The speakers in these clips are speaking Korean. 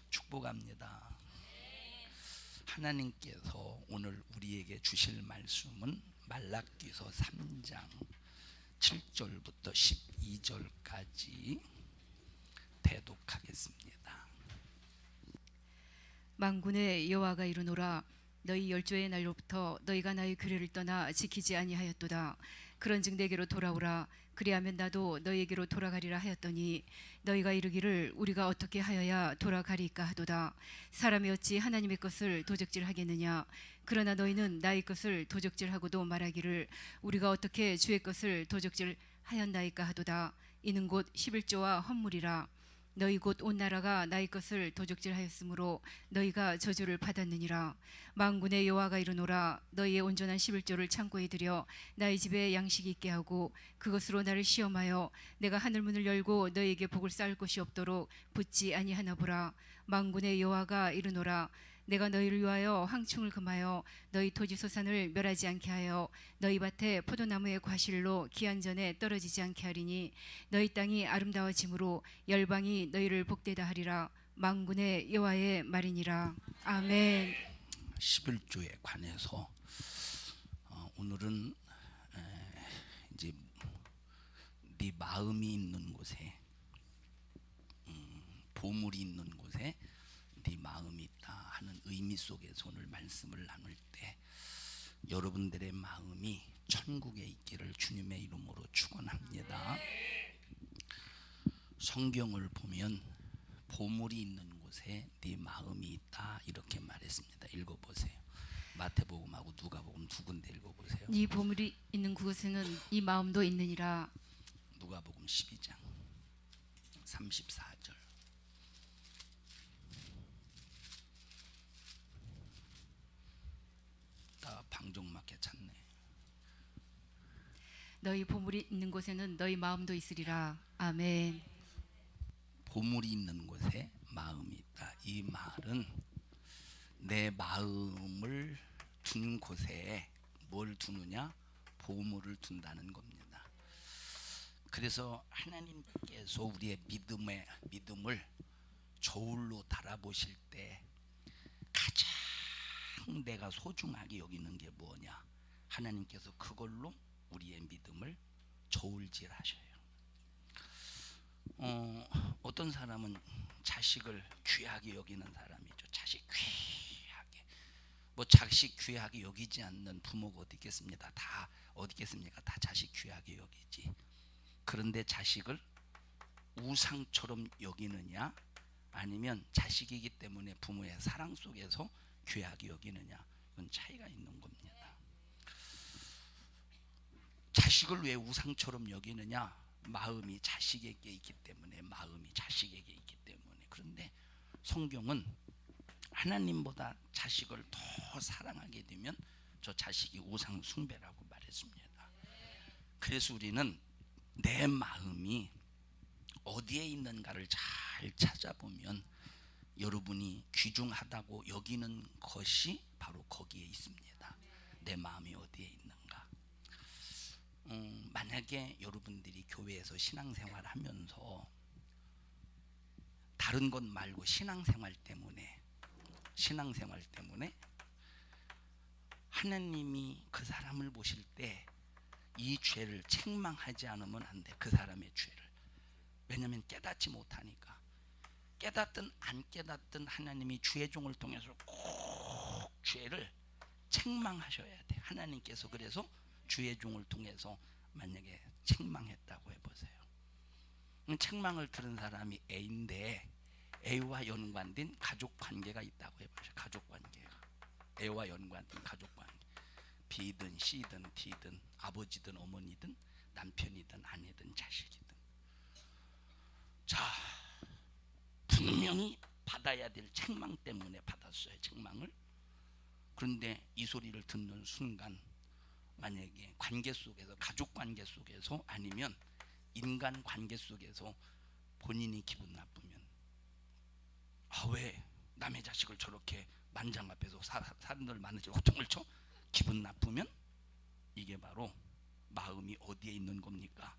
축복합니다. 하나님께서 오늘 우리에게 주실 말씀은 말라기서 3장 7절부터 12절까지 대독하겠습니다. 만군의 여호와가 이르노라, 너희 열조의 날로부터 너희가 나의 규례를 떠나 지키지 아니하였도다. 그런즉 내게로 돌아오라. 그리하면 나도 너희에게로 돌아가리라 하였더니 너희가 이르기를 우리가 어떻게 하여야 돌아가리까 하도다. 사람이 어찌 하나님의 것을 도적질하겠느냐. 그러나 너희는 나의 것을 도적질하고도 말하기를 우리가 어떻게 주의 것을 도적질하였나이까 하도다. 이는 곧 11조와 헌물이라. 너희 곧 온 나라가 나의 것을 도적질하였으므로 너희가 저주를 받았느니라. 만군의 여호와가 이르노라, 너희의 온전한 11조를 창고에 들여 나의 집에 양식이 있게 하고 그것으로 나를 시험하여 내가 하늘 문을 열고 너희에게 복을 쌓을 것이 없도록 붙지 아니하나 보라. 만군의 여호와가 이르노라, 내가 너희를 위하여 황충을 금하여 너희 토지 소산을 멸하지 않게 하여 너희 밭에 포도나무의 과실로 기한 전에 떨어지지 않게 하리니 너희 땅이 아름다워짐으로 열방이 너희를 복되다 하리라. 만군의 여호와의 말이니라. 아멘. 11조에 관해서 오늘은 이제 네 마음이 있는 곳에 보물이 있는 곳에 네 마음이 있다 하는 의미 속에서 오늘 말씀을 나눌 때 여러분들의 마음이 천국에 있기를 주님의 이름으로 축원합니다. 성경을 보면 보물이 있는 곳에 네 마음이 있다 이렇게 말했습니다. 읽어보세요. 마태복음하고 누가복음 두 군데 읽어보세요. 네 보물이 있는 그곳에는 네 마음도 있느니라. 누가복음 12장 34절. 다 방종맞게 찾네. 너희 보물이 있는 곳에는 너희 마음도 있으리라. 아멘. 보물이 있는 곳에 마음이 있다. 이 말은 내 마음을 둔 곳에 뭘 두느냐? 보물을 둔다는 겁니다. 그래서 하나님께서 우리의 믿음을 저울로 달아보실 때 가장 내가 소중하게 여기는 게 뭐냐? 하나님께서 그걸로 우리의 믿음을 저울질하셔요. 어떤 사람은 자식을 귀하게 여기는 사람이죠. 자식 귀하게. 뭐 자식 귀하게 여기지 않는 부모가 어디 있겠습니까? 다 어디 있겠습니까? 다 자식 귀하게 여기지. 그런데 자식을 우상처럼 여기느냐, 아니면 자식이기 때문에 부모의 사랑 속에서 귀하게 여기느냐, 이건 차이가 있는 겁니다. 자식을 왜 우상처럼 여기느냐? 마음이 자식에게 있기 때문에, 마음이 자식에게 있기 때문에. 그런데 성경은 하나님보다 자식을 더 사랑하게 되면 저 자식이 우상 숭배라고 말했습니다. 그래서 우리는 내 마음이 어디에 있는가를 잘 찾아보면 여러분이 귀중하다고 여기는 것이 바로 거기에 있습니다. 내 마음이 어디에 있는가. 만약에 여러분들이 교회에서 신앙생활 하면서 다른 것 말고 신앙생활 때문에 하나님이 그 사람을 보실 때 이 죄를 책망하지 않으면 안 돼. 그 사람의 죄를. 왜냐하면 깨닫지 못하니까. 깨닫든 안 깨닫든 하나님이 주의 종을 통해서 꼭 죄를 책망하셔야 돼. 하나님께서 그래서 주의 종을 통해서 만약에 책망했다고 해보세요. 책망을 들은 사람이 A인데 A와 연관된 가족관계가 있다고 해보세요. 가족관계가 A와 연관된 가족관계. B든 C든 D든 아버지든 어머니든 남편이든 아내든 자식이든, 자, 분명히 받아야 될 책망 때문에 받았어요. 책망을. 그런데 이 소리를 듣는 순간 만약에 관계 속에서, 가족 관계 속에서 아니면 인간 관계 속에서 본인이 기분 나쁘면, 왜 남의 자식을 저렇게 만장 앞에서 사람들 많은지 호통을 쳐? 기분 나쁘면 이게 바로 마음이 어디에 있는 겁니까?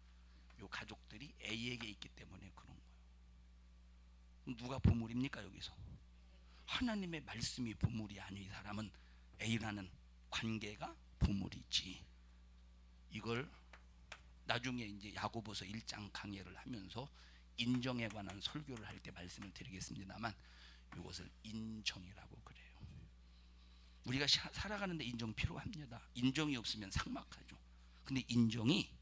요 가족들이 A에게 있기 때문에 그런 거예요. 누가 보물입니까 여기서? 하나님의 말씀이 보물이 아닌 이 사람은 A라는 관계가 보물이지. 이걸 나중에 이제 야고보서 1장 강해를 하면서 인정에 관한 설교를 할 때 말씀을 드리겠습니다만, 이것을 인정이라고 그래요. 우리가 살아가는데 인정 필요합니다. 인정이 없으면 삭막하죠. 근데 인정이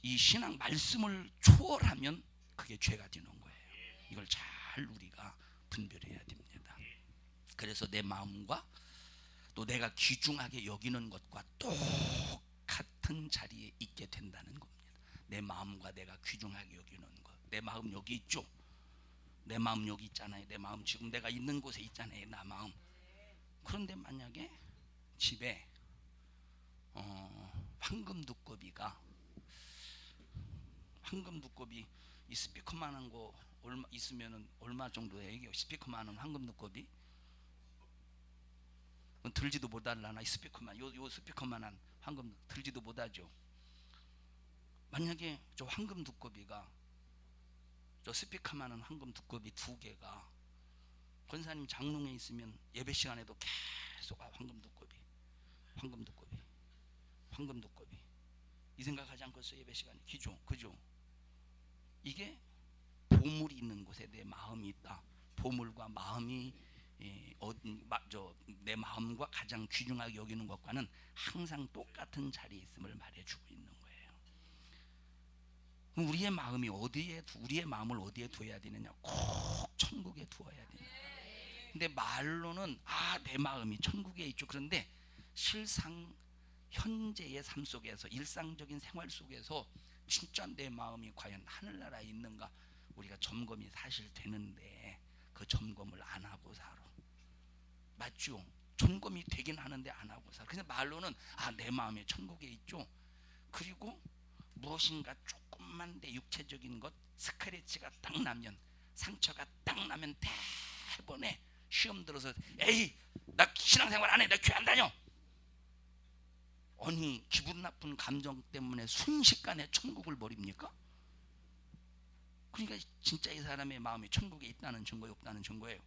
이 신앙 말씀을 초월하면 그게 죄가 되는 거예요. 이걸 잘 우리가 분별해야 됩니다. 그래서 내 마음과 또 내가 귀중하게 여기는 것과 똑같은 자리에 있게 된다는 겁니다. 내 마음과 내가 귀중하게 여기는 것. 내 마음 여기 있죠. 내 마음 여기 있잖아요. 내 마음 지금 내가 있는 곳에 있잖아요. 나 마음. 그런데 만약에 집에 황금 두꺼비 이 스피커만한 거 얼마 있으면은 얼마 정도예요? 이게 스피커만한 황금 두꺼비 들지도 못하려나? 이 스피커만 요 스피커만한 황금 들지도 못하죠. 만약에 저 황금 두꺼비가 저 스피커만한 황금 두꺼비 2개가 권사님 장롱에 있으면 예배 시간에도 계속 황금 두꺼비 이 생각하지 않겠어요? 예배 시간에 그죠? 이게 보물이 있는 곳에 내 마음이 있다. 보물과 마음이 내 마음과 가장 귀중하게 여기는 것과는 항상 똑같은 자리에 있음을 말해주고 있는 거예요. 우리의 마음을 어디에 두어야 되느냐? 꼭 천국에 두어야 되냐? 근데 말로는 내 마음이 천국에 있죠. 그런데 실상 현재의 삶 속에서 일상적인 생활 속에서 진짜 내 마음이 과연 하늘나라에 있는가 우리가 점검이 사실 되는데 그 점검을 안 하고 살아. 맞죠? 점검이 되긴 하는데 안 하고 살아. 그래서 말로는 내 마음이 천국에 있죠. 그리고 무엇인가 조금만 내 육체적인 것 스크래치가 딱 나면, 상처가 딱 나면 대번에 시험 들어서 에이 나 신앙생활 안 해, 나 교회 안 다녀. 아니 기분 나쁜 감정 때문에 순식간에 천국을 버립니까? 그러니까 진짜 이 사람의 마음이 천국에 있다는 증거예요, 없다는 증거예요?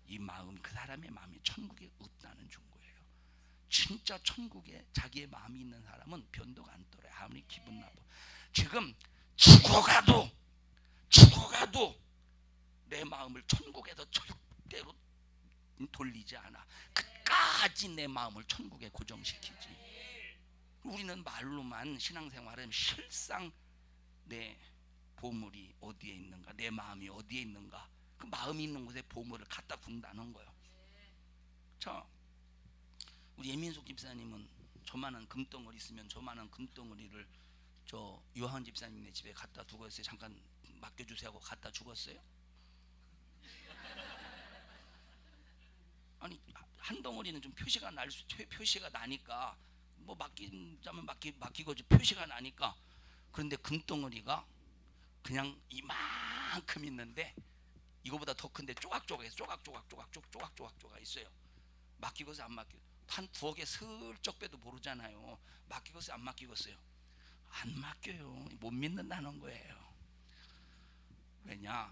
이 마음, 그 사람의 마음이 천국에 없다는 증거예요. 진짜 천국에 자기의 마음이 있는 사람은 변도가 안 떨어요. 아무리 기분 나빠. 지금 죽어가도 내 마음을 천국에서 절대로 돌리지 않아. 끝까지 내 마음을 천국에 고정시키지. 우리는 말로만 신앙생활은 실상 내 보물이 어디에 있는가, 내 마음이 어디에 있는가, 그 마음이 있는 곳에 보물을 갖다 둔다는 거예요. 자, 우리 예민숙 집사님은 저만한 금덩어리 있으면 저만한 금덩어리를 저 요한 집사님네 집에 갖다 두고 있어요. 잠깐 맡겨주세요 하고 갖다 죽었어요. 아니 한 덩어리는 좀 표시가 나니까 뭐 맡기자면 맡기고 표시가 나니까. 그런데 금덩어리가 그냥 이만큼 있는데 이거보다 더 큰데 조각조각 있어요. 맡기고서 안 맡기고 한 두어 개 슬쩍 빼도 모르잖아요. 맡기고서 안 맡기고서요. 안 맡겨요. 못 믿는다는 거예요. 왜냐?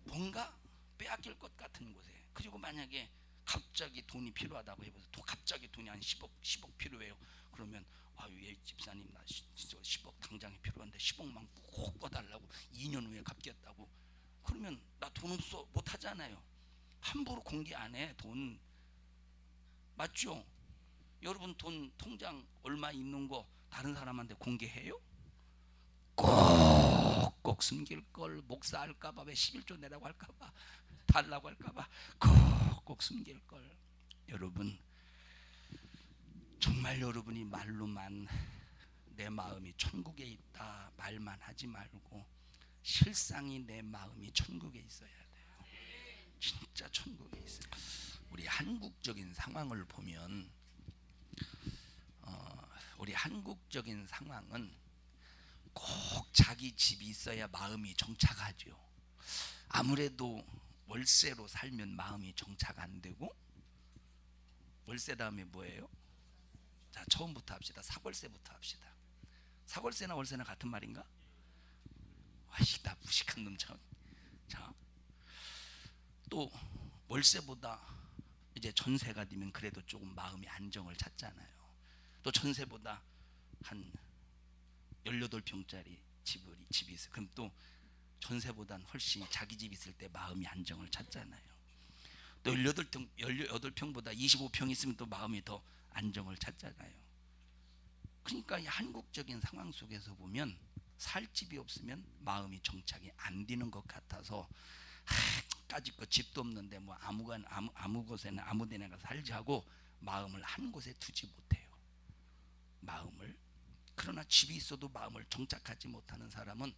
뭔가 빼앗길 것 같은 곳에. 그리고 만약에 갑자기 돈이 필요하다고 해보세요. 갑자기 돈이 한 10억 필요해요. 그러면 예 집사님 나 10억 당장에 필요한데 10억만 꼭 꺼달라고 2년 후에 갚겠다고. 그러면 나 돈 없어 못 하잖아요. 함부로 공개 안 해. 돈 맞죠? 여러분 돈 통장 얼마 있는 거 다른 사람한테 공개해요? 꼭 숨길 걸. 목사 할까봐, 왜 11조 내라고 할까봐, 달라고 할까봐 꼭 숨길 걸. 여러분 정말 여러분이 말로만 내 마음이 천국에 있다 말만 하지 말고 실상이 내 마음이 천국에 있어야 돼요. 진짜 천국에 있어요. 우리 한국적인 상황을 보면 우리 한국적인 상황은 꼭 자기 집이 있어야 마음이 정착하죠. 아무래도 월세로 살면 마음이 정착 안 되고, 월세 다음에 뭐예요? 자, 처음부터 합시다. 사골세부터 합시다. 사골세나 월세나 같은 말인가? 나 무식한 놈 참. 자, 또 월세보다 이제 전세가 되면 그래도 조금 마음이 안정을 찾잖아요. 또 전세보다 한 18평짜리 집이 있어요. 그럼 또 전세보단 훨씬 자기 집 있을 때 마음이 안정을 찾잖아요. 또 18평보다 25평 있으면 또 마음이 더 안정을 찾잖아요. 그러니까 이 한국적인 상황 속에서 보면 살 집이 없으면 마음이 정착이 안 되는 것 같아서 까짓거 집도 없는데 뭐 아무 곳에나 아무 데나 가서 살자고 마음을 한 곳에 두지 못해요. 마음을. 그러나 집이 있어도 마음을 정착하지 못하는 사람은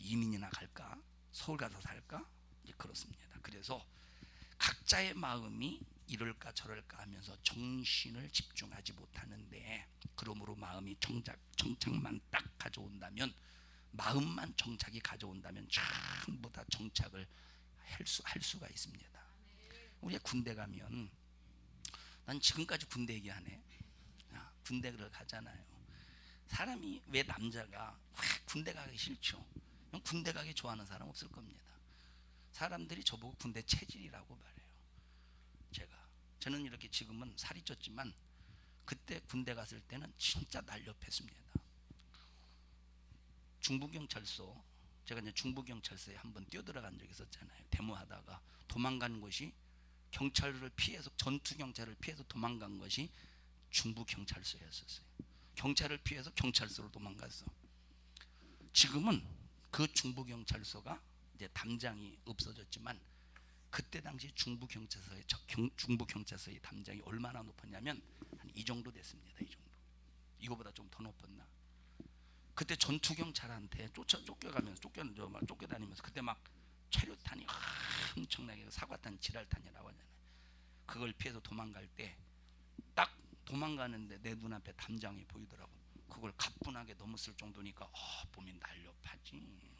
이민이나 갈까? 서울 가서 살까? 이제 그렇습니다. 그래서 각자의 마음이 이럴까 저럴까 하면서 정신을 집중하지 못하는데, 그러므로 마음이 정착만 딱 가져온다면, 마음만 정착이 가져온다면 전부 다 정착을 할 수가 있습니다. 우리가 군대 가면, 난 지금까지 군대 얘기하네. 군대를 가잖아요. 사람이 왜 남자가 군대 가기 싫죠? 군대 가기 좋아하는 사람 없을 겁니다. 사람들이 저보고 군대 체질이라고 말해요. 저는 이렇게 지금은 살이 쪘지만 그때 군대 갔을 때는 진짜 날렵했습니다. 중부경찰서, 제가 이제 중부경찰서에 한번 뛰어들어간 적이 있었잖아요. 데모하다가 도망간 곳이, 경찰을 피해서, 전투경찰을 피해서 도망간 것이 중부경찰서였었어요. 경찰을 피해서 경찰서로 도망갔어. 지금은 그 중부경찰서가 이제 담장이 없어졌지만, 그때 당시 중부경찰서의 담장이 얼마나 높았냐면 한 이 정도 됐습니다. 이 정도. 이거보다 좀 더 높았나? 그때 전투경찰한테 쫓겨다니면서 그때 막 체류탄이 엄청나게, 사과탄, 지랄탄이라고 하잖아요. 그걸 피해서 도망갈 때 딱 도망가는데 내 눈앞에 담장이 보이더라고. 그걸 가뿐하게 넘었을 정도니까 몸이 날렵하지.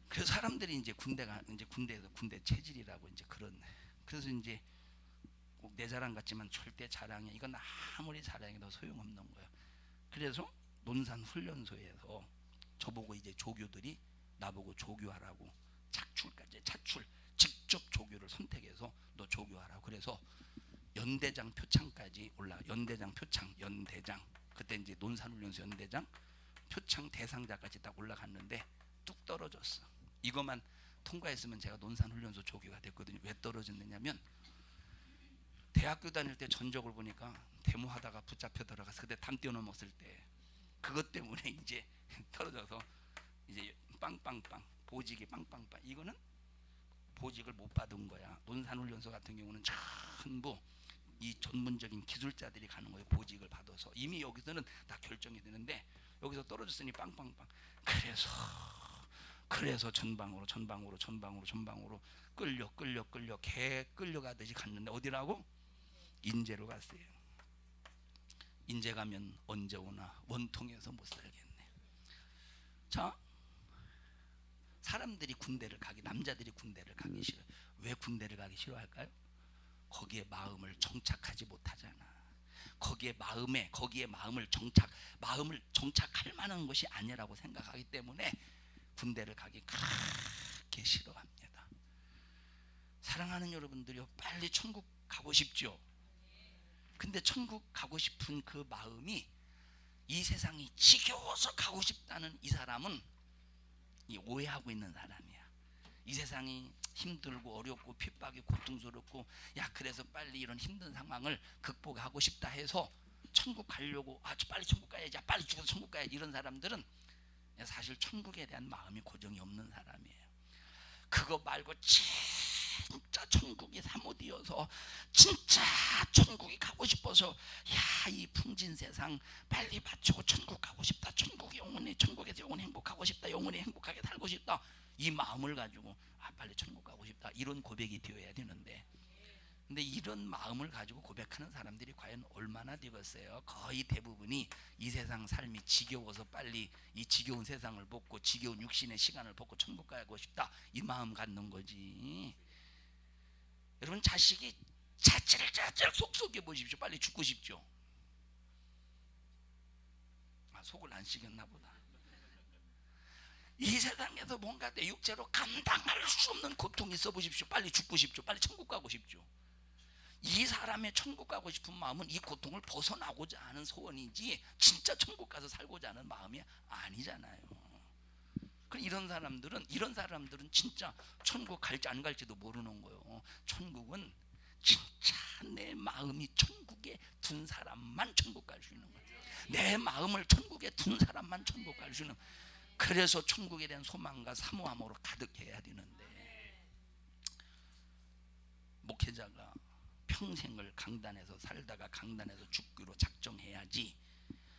그래서 사람들이 이제 군대에서 군대 체질이라고 이제 그런, 그래서 이제 꼭 내 자랑 같지만 절대 자랑이, 이건 아무리 자랑해도 소용없는 거예요. 그래서 논산훈련소에서 저보고 이제 조교들이 나보고 조교하라고, 직접 조교를 선택해서 너 조교하라고. 그래서 연대장 표창까지 연대장, 그때 이제 논산훈련소 연대장 표창 대상자까지 딱 올라갔는데 뚝 떨어졌어. 이것만 통과했으면 제가 논산훈련소 조교가 됐거든요. 왜 떨어졌느냐면, 대학교 다닐 때 전적을 보니까 데모하다가 붙잡혀 들어가서 그때 담 뛰어넘었을 때, 그것 때문에 이제 떨어져서 이제 빵빵빵, 보직이 빵빵빵. 이거는 보직을 못 받은 거야. 논산훈련소 같은 경우는 전부 이 전문적인 기술자들이 가는 거예요. 보직을 받아서 이미 여기서는 다 결정이 되는데, 여기서 떨어졌으니 빵빵빵. 그래서 전방으로 끌려 개 끌려가듯이 갔는데, 어디라고? 인제로 갔어요. 인제 가면 언제 오나 원통해서 못 살겠네. 자, 사람들이 남자들이 군대를 가기 싫어. 왜 군대를 가기 싫어할까요? 거기에 마음을 정착하지 못하잖아. 거기에 마음을 정착할 만한 것이 아니라고 생각하기 때문에 군대를 가기 그렇게 싫어합니다. 사랑하는 여러분들이요, 빨리 천국 가고 싶죠? 근데 천국 가고 싶은 그 마음이, 이 세상이 지겨워서 가고 싶다는 이 사람은 오해하고 있는 사람이야. 이 세상이 힘들고 어렵고 핍박이 고통스럽고, 그래서 빨리 이런 힘든 상황을 극복하고 싶다 해서 천국 가려고, 빨리 천국 가야지, 빨리 죽어서 천국 가야지, 이런 사람들은 사실 천국에 대한 마음이 고정이 없는 사람이에요. 그거 말고 진짜 천국이 사모되어서 진짜 천국이 가고 싶어서, 이 풍진 세상 빨리 맞추고 천국 가고 싶다, 천국에서 영원히 행복하고 싶다, 영원히 행복하게 살고 싶다, 이 마음을 가지고 빨리 천국 가고 싶다, 이런 고백이 되어야 되는데, 근데 이런 마음을 가지고 고백하는 사람들이 과연 얼마나 되겠어요? 거의 대부분이 이 세상 삶이 지겨워서 빨리 이 지겨운 세상을 벗고 지겨운 육신의 시간을 벗고 천국 가고 싶다, 이 마음 갖는 거지. 여러분, 자식이 자체를 속속해 보십시오. 빨리 죽고 싶죠? 속을 안 씻겼나 보다. 이 세상에서 뭔가 내 육체로 감당할 수 없는 고통이 있어 보십시오. 빨리 죽고 싶죠. 빨리 천국 가고 싶죠. 이 사람의 천국 가고 싶은 마음은 이 고통을 벗어나고자 하는 소원이지 진짜 천국 가서 살고자 하는 마음이 아니잖아요. 그럼 이런 사람들은 진짜 천국 갈지 안 갈지도 모르는 거예요. 천국은 진짜 내 마음이 천국에 둔 사람만 천국 갈 수 있는 거예요. 내 마음을 천국에 둔 사람만 천국 갈 수 있는 거예요. 그래서 천국에 대한 소망과 사모함으로 가득해야 되는데, 목회자가 평생을 강단에서 살다가 강단에서 죽기로 작정해야지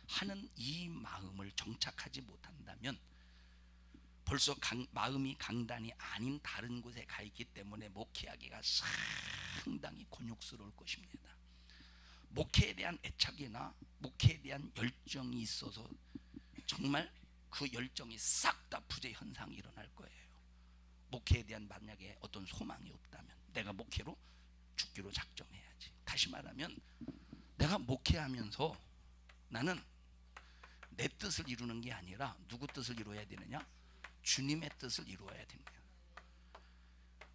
하는 이 마음을 정착하지 못한다면 벌써 마음이 강단이 아닌 다른 곳에 가 있기 때문에 목회하기가 상당히 곤욕스러울 것입니다. 목회에 대한 애착이나 목회에 대한 열정이 있어서 정말 그 열정이 싹 다 부재 현상이 일어날 거예요. 목회에 대한 만약에 어떤 소망이 없다면 내가 목회로 죽기로 작정해야지. 다시 말하면 내가 목회하면서 나는 내 뜻을 이루는 게 아니라 누구 뜻을 이루어야 되느냐? 주님의 뜻을 이루어야 됩니다.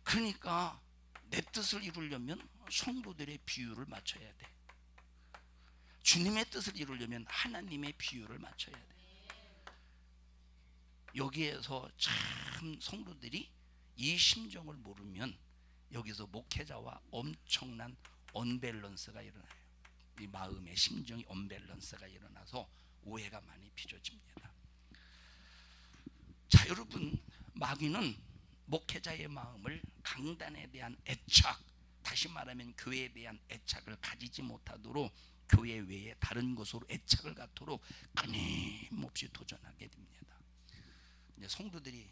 그러니까 내 뜻을 이루려면 성도들의 비율을 맞춰야 돼. 주님의 뜻을 이루려면 하나님의 비율을 맞춰야 돼. 여기에서 참 성도들이 이 심정을 모르면 여기서 목회자와 엄청난 언밸런스가 일어나요. 이 마음의 심정이 언밸런스가 일어나서 오해가 많이 빚어집니다. 자, 여러분, 마귀는 목회자의 마음을 강단에 대한 애착, 다시 말하면 교회에 대한 애착을 가지지 못하도록 교회 외에 다른 것으로 애착을 갖도록 끊임없이 도전하게 됩니다. 이제 성도들이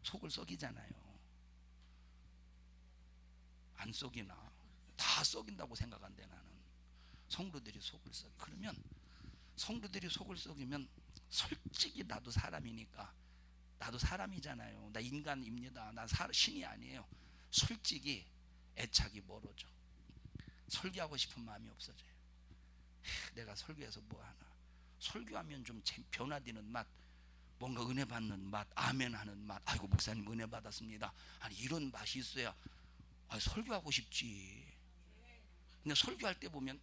속을 썩이잖아요. 안 썩이나? 다 썩인다고 생각한대. 나는 성도들이 속을 썩이. 그러면 성도들이 속을 썩이면 솔직히 나도 사람이니까, 나도 사람이잖아요. 나 인간입니다. 나 신이 아니에요. 솔직히 애착이 멀어져. 설교하고 싶은 마음이 없어져요. 내가 설교해서 뭐하나? 설교하면 좀 변화되는 맛, 뭔가 은혜 받는 맛, 아멘 하는 맛. 아이고 목사님 은혜 받았습니다. 아니 이런 맛이 있어야 설교하고 싶지. 근데 설교할 때 보면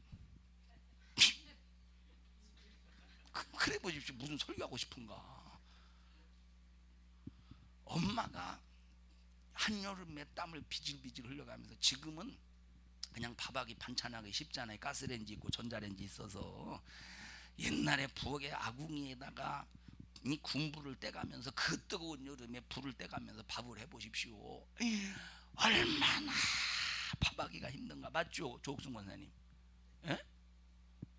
그래 보십시오. 무슨 설교하고 싶은가. 엄마가 한여름에 땀을 비질비질 흘려가면서, 지금은 그냥 밥하기 반찬하기 쉽잖아요. 가스레인지 있고 전자레인지 있어서. 옛날에 부엌에 아궁이에다가 이 군불을 떼가면서 그 뜨거운 여름에 불을 떼가면서 밥을 해보십시오. 얼마나 밥하기가 힘든가. 맞죠, 조옥순 권사님? 예?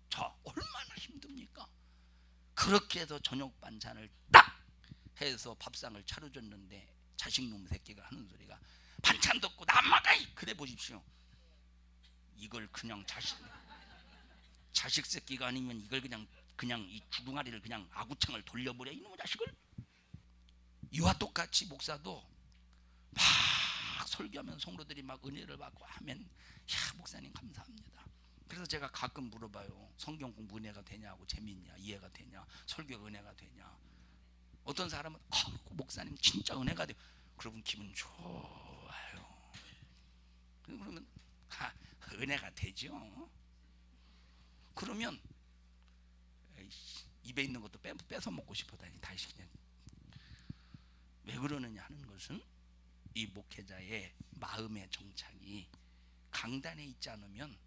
자, 얼마나 힘듭니까? 그렇게 해서 저녁 반찬을 딱 해서 밥상을 차려줬는데 자식놈 새끼가 하는 소리가 반찬도 없고 남아가이. 그래 보십시오. 이걸 그냥 자식 새끼가 아니면 이걸 그냥 이 주둥아리를 그냥 아구창을 돌려버려, 이놈의 자식을. 이와 똑같이 목사도 막 설교하면 성도들이 막 은혜를 받고 하면, 야 목사님 감사합니다. 그래서 제가 가끔 물어봐요. 성경 공부 은혜가 되냐고. 재밌냐? 이해가 되냐? 설교가 은혜가 되냐? 어떤 사람은 목사님 진짜 은혜가 돼요. 그러면 기분 좋아요. 그러면 은혜가 되죠. 그러면 입에 있는 것도 뺏어 먹고 싶어다니. 다시 그냥. 왜 그러느냐 하는 것은 이 목회자의 마음의 정착이 강단에 있지 않으면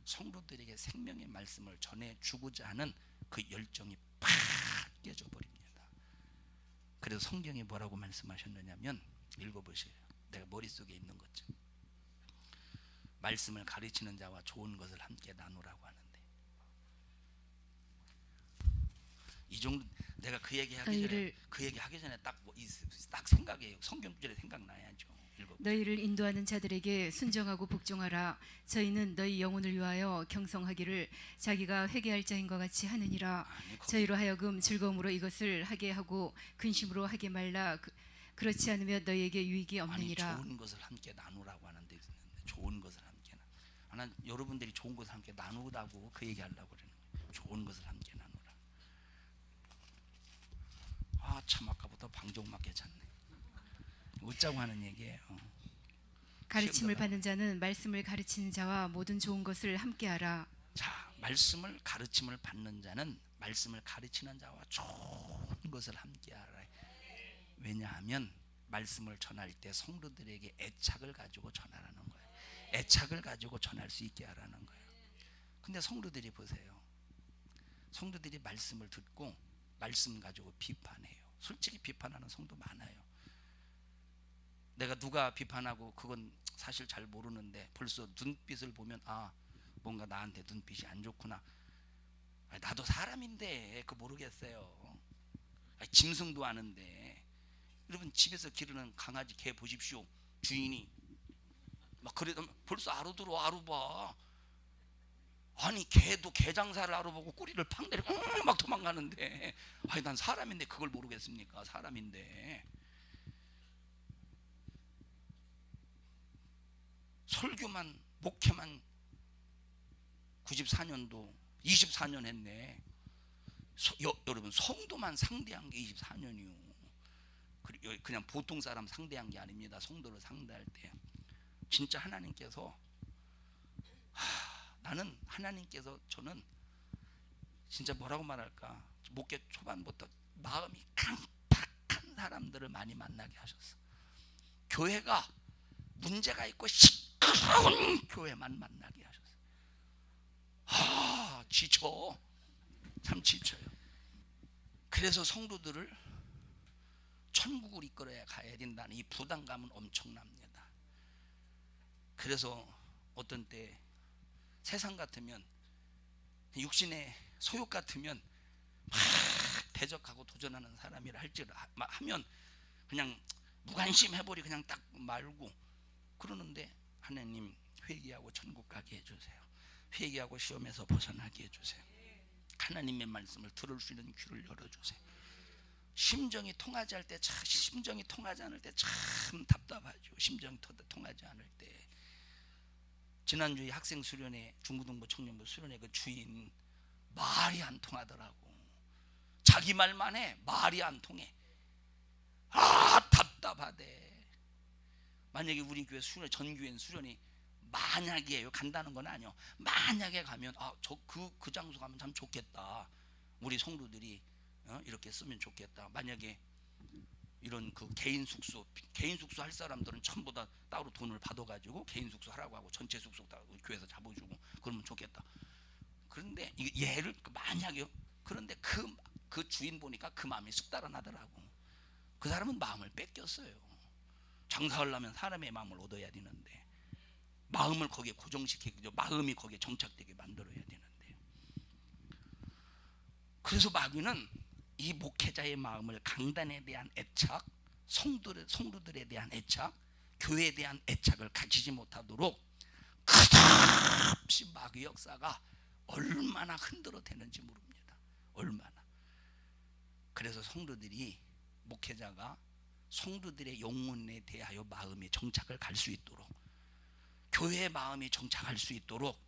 성도들에게 생명의 말씀을 전해주고자 하는 그 열정이 팍 깨져버립니다. 그래서 성경에 뭐라고 말씀하셨느냐면, 읽어보세요. 내가 머릿속에 있는 거죠. 말씀을 가르치는 자와 좋은 것을 함께 나누라고 하는데, 이 정도 내가 그 얘기 하기 전에 딱 생각해요. 성경 구절에 생각나야죠. 읽어보세요. 너희를 인도하는 자들에게 순종하고 복종하라. 저희는 너희 영혼을 위하여 경성하기를 자기가 회개할 자인 것 같이 하느니라. 저희로 하여금 즐거움으로 이것을 하게 하고 근심으로 하게 말라. 그렇지 않으면 너희에게 유익이 없느니라. 아니, 좋은 것을 함께 나누라고 하는데, 좋은 것을 함께 나누. 여러분들이 좋은 것을 함께 나누다고 그 얘기하려고 그러는 거예요. 좋은 것을 함께 나누라. 참 아까부터 방종맞게 잤네. 웃자고 하는 얘기예요. 가르침을 시험자가. 받는 자는 말씀을 가르치는 자와 모든 좋은 것을 함께하라. 자, 말씀을 가르침을 받는 자는 말씀을 가르치는 자와 좋은 것을 함께하라. 왜냐하면 말씀을 전할 때 성도들에게 애착을 가지고 전하라는 거예요. 애착을 가지고 전할 수 있게 하라는 거예요. 근데 성도들이 보세요. 성도들이 말씀을 듣고 말씀 가지고 비판해요. 솔직히 비판하는 성도 많아요. 내가 누가 비판하고 그건 사실 잘 모르는데 벌써 눈빛을 보면 아, 뭔가 나한테 눈빛이 안 좋구나. 나도 사람인데 그거 모르겠어요. 짐승도 아는데. 여러분 집에서 기르는 강아지 개 보십시오. 주인이 막 그래도 벌써 알아들어 알아봐. 아니 개도 개 장사를 알아보고 꼬리를 팍 내리고 막 도망가는데 아니 난 사람인데 그걸 모르겠습니까? 사람인데. 설교만 목회만 94년도 24년 했네. 여러분 성도만 상대한 게 24년이요. 그냥 보통 사람 상대한 게 아닙니다. 성도를 상대할 때 진짜 하나님께서 나는 하나님께서 저는 진짜 뭐라고 말할까, 목회 초반부터 마음이 깜빡한 사람들을 많이 만나게 하셨어. 교회가 문제가 있고 시끄러운 교회만 만나게 하셨어. 지쳐. 참 지쳐요. 그래서 성도들을 천국을 이끌어야 가야 된다는 이 부담감은 엄청납니다. 그래서 어떤 때 세상 같으면 육신의 소욕 같으면 막 대적하고 도전하는 사람이라 하면 그냥 무관심 해버리 그냥 딱 말고 그러는데 하나님 회개하고 천국 가게 해주세요. 회개하고 시험에서 벗어나게 해주세요. 하나님의 말씀을 들을 수 있는 귀를 열어주세요. 심정이 통하지 않을 때 심정이 통하지 않을 때 참 답답하죠. 심정이 통하지 않을 때. 지난주에 학생 수련회 중고등부 청년부 수련회 그 주인 말이 안 통하더라고. 자기 말만 해. 말이 안 통해. 답답하대. 만약에 우리 교회 수련회 전교회 수련회 만약에요, 간다는 건 아니요. 만약에 가면 그 장소 가면 참 좋겠다. 우리 성도들이 이렇게 쓰면 좋겠다. 만약에 이런 그 개인 숙소 할 사람들은 전부 다 따로 돈을 받아가지고 개인 숙소 하라고 하고 전체 숙소 다 교회에서 잡아주고 그러면 좋겠다. 그런데 얘를 만약에요. 그런데 그 주인 보니까 그 마음이 쑥 달아나더라고. 그 사람은 마음을 뺏겼어요. 장사하려면 사람의 마음을 얻어야 되는데 마음을 거기에 고정시키고 마음이 거기에 정착되게 만들어야 되는데. 그래서 마귀는 이 목회자의 마음을 강단에 대한 애착, 성도들에 대한 애착, 교회에 대한 애착을 가지지 못하도록 끝없이 마귀 역사가 얼마나 흔들어 대는지 모릅니다. 얼마나. 그래서 성도들이 목회자가 성도들의 영혼에 대하여 마음의 정착을 갈 수 있도록, 교회의 마음이 정착할 수 있도록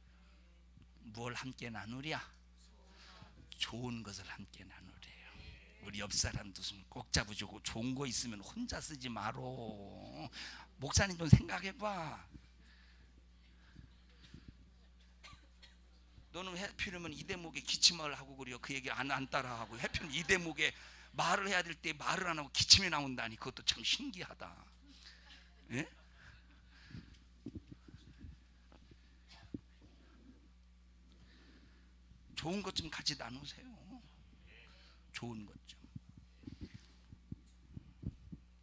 뭘 함께 나누랴? 좋은 것을 함께 나누래요. 우리 옆 사람도 꼭 잡아주고 좋은 거 있으면 혼자 쓰지 마로. 목사님 좀 생각해봐. 너는 해피르면 이 대목에 기침을 하고 그래요. 그 얘기 안 따라하고 해피는 이 대목에 말을 해야 될 때 말을 안 하고 기침이 나온다니 그것도 참 신기하다. 예? 좋은 것 좀 같이 나누세요. 좋은 것 좀.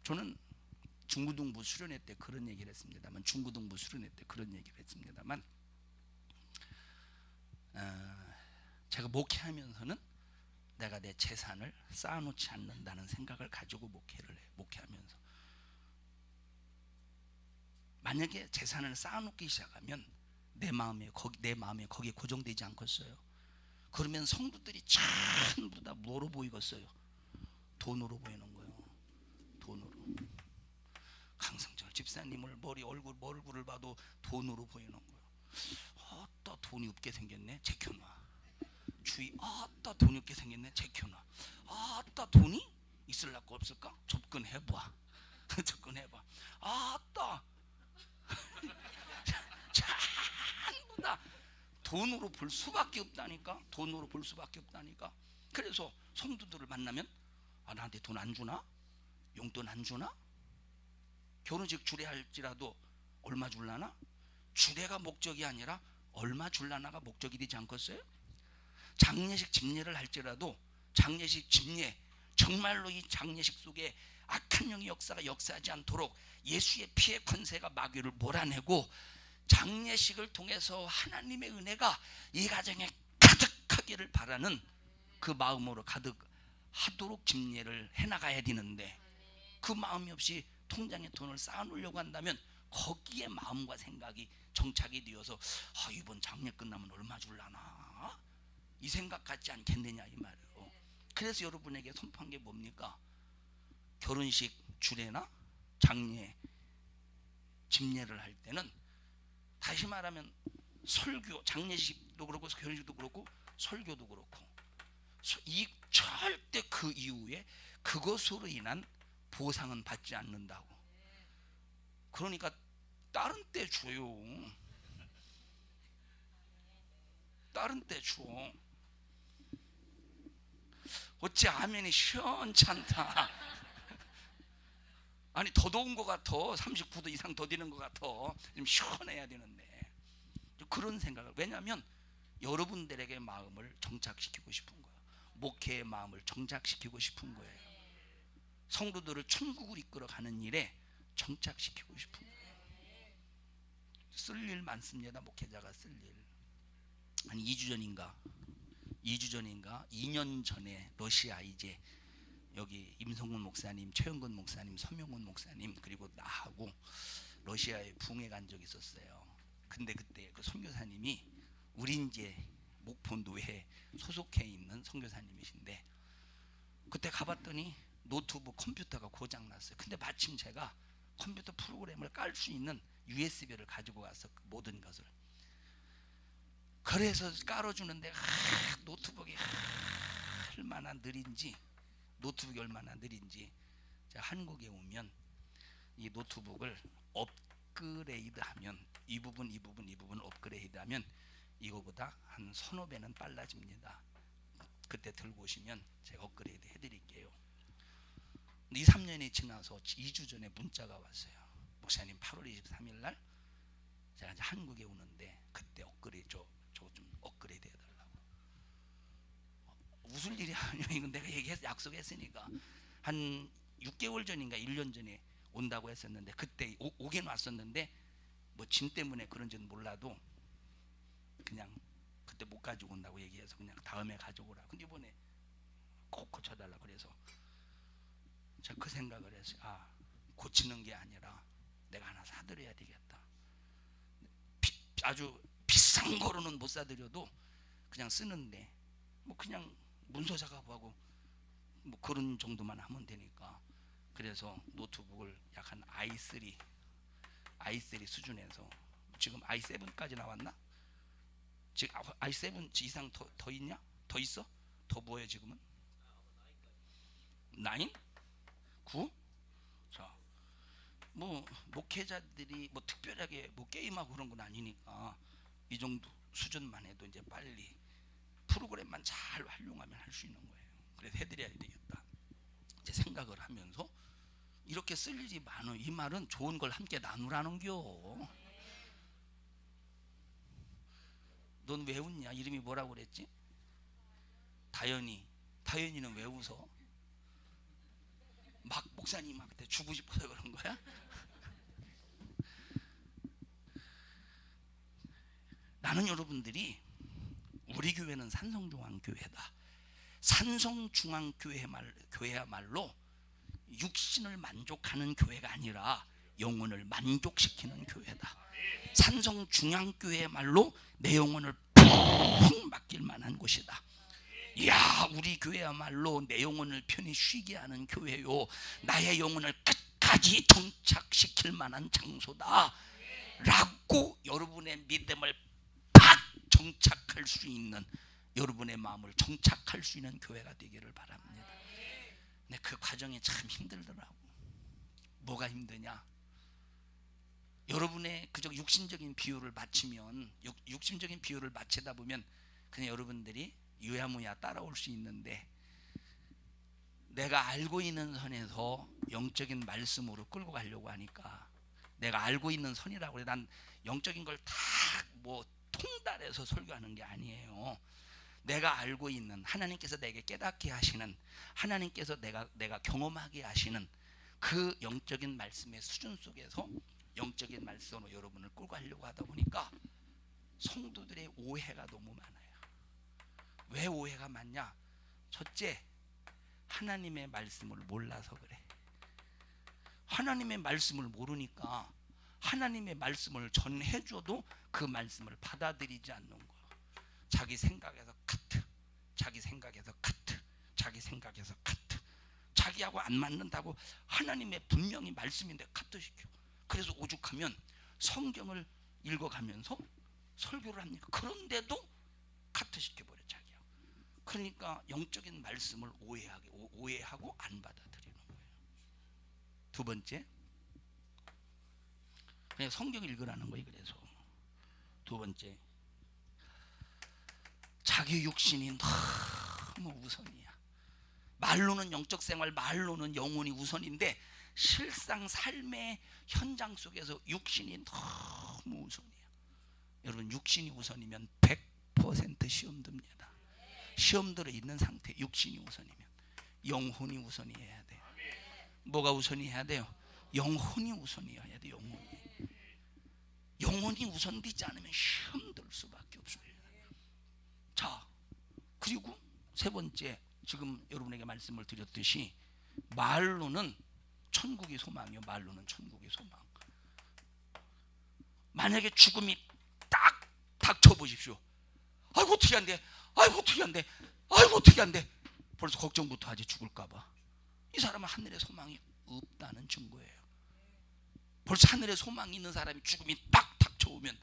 저는 중고등부 수련회 때 그런 얘기를 했습니다만, 제가 목회하면서는 내가 내 재산을 쌓아놓지 않는다는 생각을 가지고 목회를 해. 목회하면서 만약에 재산을 쌓아놓기 시작하면 내 마음에 거기에 고정되지 않겠어요? 그러면 성도들이 전부 다 뭐로 보이겠어요? 돈으로 보이는 거예요. 돈으로. 강성철 집사님을 얼굴을 봐도 돈으로 보이는 거예요. 아따 돈이 없게 생겼네. 제켜놔. 주위 아따 돈이 없게 생겼네. 제켜놔. 아따 돈이 있을라고 없을까? 접근해봐. 접근해봐. 아따 전부 다 돈으로 벌 수밖에 없다니까. 돈으로 벌 수밖에 없다니까. 그래서 성도들을 만나면 나한테 돈 안 주나? 용돈 안 주나? 결혼식 주례할지라도 얼마 줄라나? 주례가 목적이 아니라 얼마 줄라나가 목적이 되지 않겠어요? 장례식 집례를 할지라도 장례식 집례, 정말로 이 장례식 속에 악한 영의 역사가 역사하지 않도록 예수의 피의 권세가 마귀를 몰아내고 장례식을 통해서 하나님의 은혜가 이 가정에 가득하기를 바라는 그 마음으로 가득하도록 집례를 해나가야 되는데, 그 마음이 없이 통장에 돈을 쌓아놓으려고 한다면 거기에 마음과 생각이 정착이 되어서 이번 장례 끝나면 얼마 줄라나 이 생각 같지 않겠느냐 이 말이에요. 그래서 여러분에게 선포한 게 뭡니까? 결혼식 주례나 장례 집례를 할 때는 다시 말하면 설교, 장례식도 그렇고 결혼식도 그렇고 설교도 그렇고 이 절대 그 이후에 그것으로 인한 보상은 받지 않는다고. 그러니까 다른 때 줘요. 다른 때 줘. 어찌 아멘이 시원찮다. 아니 더 더운 것 같아. 39도 이상 더 되는 것 같아. 좀 시원해야 되는데. 그런 생각을. 왜냐하면 여러분들에게 마음을 정착시키고 싶은 거예요. 목회의 마음을 정착시키고 싶은 거예요. 성도들을 천국을 이끌어가는 일에 정착시키고 싶은 거예요. 쓸 일 많습니다. 목회자가 쓸 일. 한 2주 전인가 2년 전에 러시아 이제 여기 임성근 목사님, 최영근 목사님, 서명훈 목사님 그리고 나하고 러시아에 붕에 간 적이 있었어요. 근데 그때 그 선교사님이 우린제 목포노회에 소속해 있는 선교사님이신데, 그때 가봤더니 노트북 컴퓨터가 고장났어요. 근데 마침 제가 컴퓨터 프로그램을 깔 수 있는 USB를 가지고 가서 그 모든 것을 그래서 깔아주는데 노트북이 얼마나 느린지, 노트북이 얼마나 느린지 제가 한국에 오면 이 노트북을 업그레이드하면 이 부분 업그레이드하면 이거보다 한 서너 배는 빨라집니다. 그때 들고 오시면 제가 업그레이드 해드릴게요. 2, 3년이 지나서 2주 전에 문자가 왔어요. 목사님 8월 23일 날 제가 이제 한국에 오는데 그때 업그레이드 저거 좀 업그레이드 해달라고. 웃을 일이 아니야. 이건 내가 약속했으니까. 한 6개월 전인가 1년 전에 온다고 했었는데 그때 오긴 왔었는데 뭐 짐 때문에 그런지는 몰라도 그냥 그때 못 가지고 온다고 얘기해서 그냥 다음에 가져오라. 근데 이번에 꼭 고쳐달라 그래서 제가 그 생각을 했어요. 고치는 게 아니라 내가 하나 사드려야 되겠다. 아주 비싼 거로는 못 사드려도 그냥 쓰는데 뭐 그냥 문서 작업하고 뭐 그런 정도만 하면 되니까. 그래서 노트북을 약 한 i3 수준에서 지금 i7까지 나왔나? 지금 i7 이상 더 있냐? 더 있어? 더 뭐예요 지금은? 9? 9? 자, 뭐 목회자들이 뭐 특별하게 뭐 게임하고 그런 건 아니니까 이 정도 수준만 해도 이제 빨리 프로그램만 잘 활용하면 할 수 있는 거예요. 그래서 해드려야 되겠다 이제 생각을 하면서 이렇게 쓸 일이 많어. 이 말은 좋은 걸 함께 나누라는겨. 넌 왜 웃냐? 이름이 뭐라고 그랬지? 다현이는 왜 웃어? 막 목사님한테 주고 싶어서 그런 거야? 나는 여러분들이 우리 교회는 산성중앙교회다. 산성중앙교회야말로 육신을 만족하는 교회가 아니라 영혼을 만족시키는 교회다. 산성중앙교회야말로 내 영혼을 푹 맡길 만한 곳이다. 이야, 우리 교회야말로 내 영혼을 편히 쉬게 하는 교회요, 나의 영혼을 끝까지 정착시킬 만한 장소다 라고 여러분의 믿음을 팍 정착할 수 있는, 여러분의 마음을 정착할 수 있는 교회가 되기를 바랍니다. 근데 그 과정이 참 힘들더라고. 뭐가 힘드냐? 여러분의 그저 육신적인 비유를 맞추면, 육신적인 비유를 맞추다 보면 그냥 여러분들이 유야무야 따라올 수 있는데, 내가 알고 있는 선에서 영적인 말씀으로 끌고 가려고 하니까, 내가 알고 있는 선이라고 그래. 난 영적인 걸 다 뭐 통달해서 설교하는 게 아니에요. 내가 알고 있는, 하나님께서 내게 깨닫게 하시는, 하나님께서 내가 경험하게 하시는 그 영적인 말씀의 수준 속에서 영적인 말씀으로 여러분을 끌고 가려고 하다 보니까 성도들의 오해가 너무 많아요. 왜 오해가 많냐? 첫째, 하나님의 말씀을 몰라서 그래. 하나님의 말씀을 모르니까 하나님의 말씀을 전해줘도 그 말씀을 받아들이지 않는 거야. 자기 생각에서 카트, 자기 생각에서 카트, 자기 생각에서 카트. 자기하고 안 맞는다고 하나님의 분명히 말씀인데 카트 시켜. 그래서 오죽하면 성경을 읽어가면서 설교를 합니까? 그런데도 카트 시켜버려 자기하고. 그러니까 영적인 말씀을 오해하고 안 받아들이는 거예요. 두 번째, 그냥 성경 읽으라는 거예요. 그래서 두 번째, 자기 육신이 너무 우선이야. 말로는 영적 생활, 말로는 영혼이 우선인데 실상 삶의 현장 속에서 육신이 너무 우선이야. 여러분, 육신이 우선이면 100% 시험 듭니다. 시험 들어 있는 상태, 육신이 우선이면 영혼이 우선이어야 돼요. 뭐가 우선이어야 돼요? 영혼이 우선이어야 돼요. 영혼이 우선되지 않으면 시험 들 수밖에 없습니다. 자, 그리고 세 번째, 지금 여러분에게 말씀을 드렸듯이 말로는 천국이 소망이요, 말로는 천국이 소망. 만약에 죽음이 딱 닥쳐보십시오. 아이고 어떻게 안 돼, 아이고 어떻게 안 돼, 아이고 어떻게 안 돼. 벌써 걱정부터 하지, 죽을까봐. 이 사람은 하늘에 소망이 없다는 증거예요. 벌써 하늘에 소망이 있는 사람이 죽음이 딱 닥쳐오면,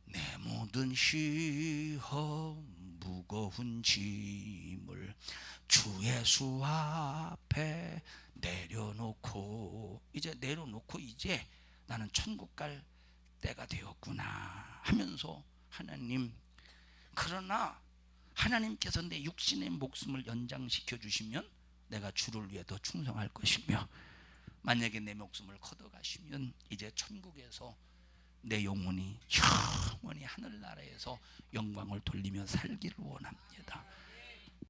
내 모든 시험 무거운 짐을 주 예수 앞에 내려놓고, 이제 나는 천국 갈 때가 되었구나 하면서, 하나님, 그러나 하나님께서 내 육신의 목숨을 연장시켜 주시면 내가 주를 위해 더 충성할 것이며, 만약에 내 목숨을 걷어가시면 이제 천국에서 내 영혼이 영원히 하늘나라에서 영광을 돌리며 살기를 원합니다.